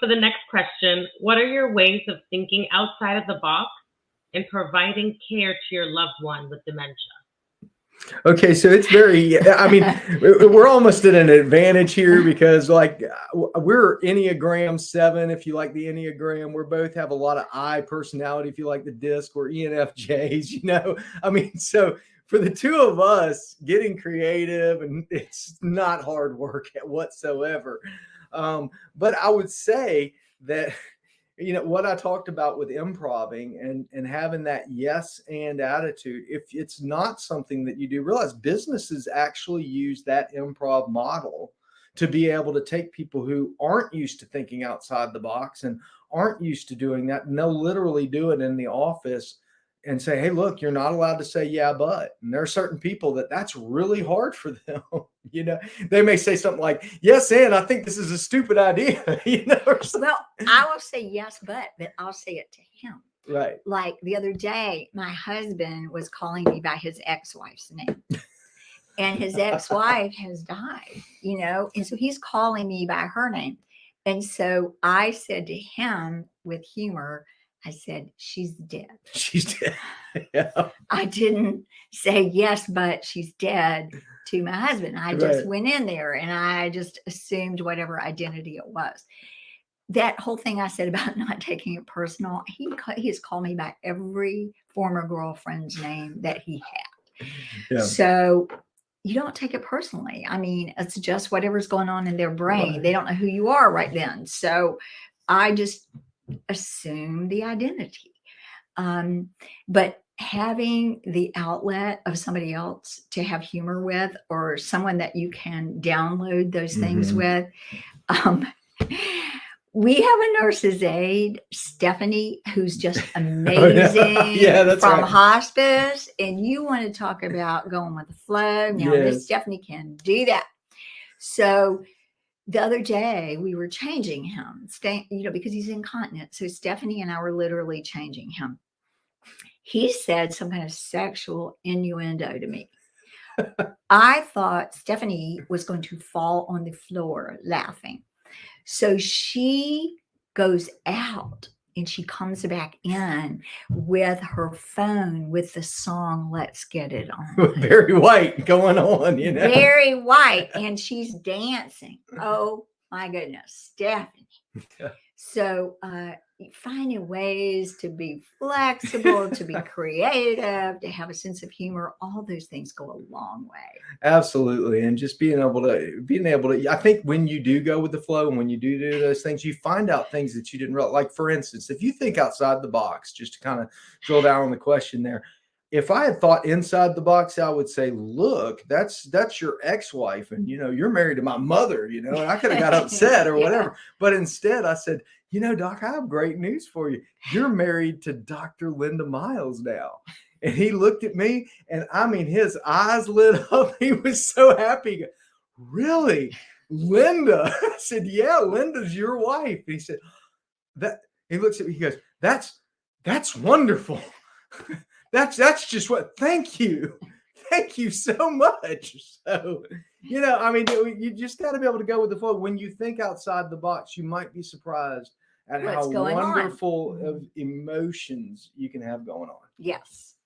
For the next question, what are your ways of thinking outside of the box and providing care to your loved one with dementia? Okay, so it's very, I mean, we're almost at an advantage here because, like, we're Enneagram 7, if you like the Enneagram. We both have a lot of I personality, if you like the disc. We're ENFJs, you know? I mean, so for the two of us, getting creative, and it's not hard work whatsoever. But I would say that, you know, what I talked about with improving and having that yes and attitude, if it's not something that you do, realize businesses actually use that improv model to be able to take people who aren't used to thinking outside the box and aren't used to doing that, and they'll literally do it in the office and say, hey, look, you're not allowed to say yeah but. And there are certain people that's really hard for them. You know, they may say something like, yes, and I think this is a stupid idea. You know, well, I will say yes but I'll say it to him. Right. Like the other day, my husband was calling me by his ex-wife's name. And his ex-wife has died, you know, and so he's calling me by her name. And so I said to him with humor, I said, she's dead. She's dead. Yeah. I didn't say yes, but she's dead to my husband. I just went in there and I just assumed whatever identity it was. That whole thing I said about not taking it personal, he has called me by every former girlfriend's name that he had. Yeah. So you don't take it personally. I mean, it's just whatever's going on in their brain. Right. They don't know who you are right then. So I just assume the identity. But having the outlet of somebody else to have humor with, or someone that you can download those things with. We have a nurse's aide, Stephanie, who's just amazing from hospice. And you want to talk about going with the flow. Now, Miss Stephanie can do that. So the other day we were changing him, you know, because he's incontinent. So Stephanie and I were literally changing him. He said some kind of sexual innuendo to me. I thought Stephanie was going to fall on the floor laughing. So she goes out and she comes back in with her phone with the song Let's Get It On. Very white going on, you know. Very white. And she's dancing. Oh my goodness, Stephanie. So finding ways to be flexible, to be creative, to have a sense of humor, all those things go a long way. Absolutely. And just being able to, I think when you do go with the flow and when you do those things, you find out things that you didn't realize. Like, for instance, if you think outside the box, just to kind of drill down on the question there, if I had thought inside the box, I would say, look, that's your ex-wife. And, you know, you're married to my mother, you know, and I could have got upset or whatever. But instead I said, you know, Doc, I have great news for you. You're married to Dr. Linda Miles now. And he looked at me and I mean, his eyes lit up. He was so happy. He goes, really? Linda? I said, yeah, Linda's your wife. And he said, he looks at me, he goes, that's wonderful. That's just what, thank you so much. So, you know, I mean, you just got to be able to go with the flow. When you think outside the box, you might be surprised at how wonderful of emotions you can have going on. Yes.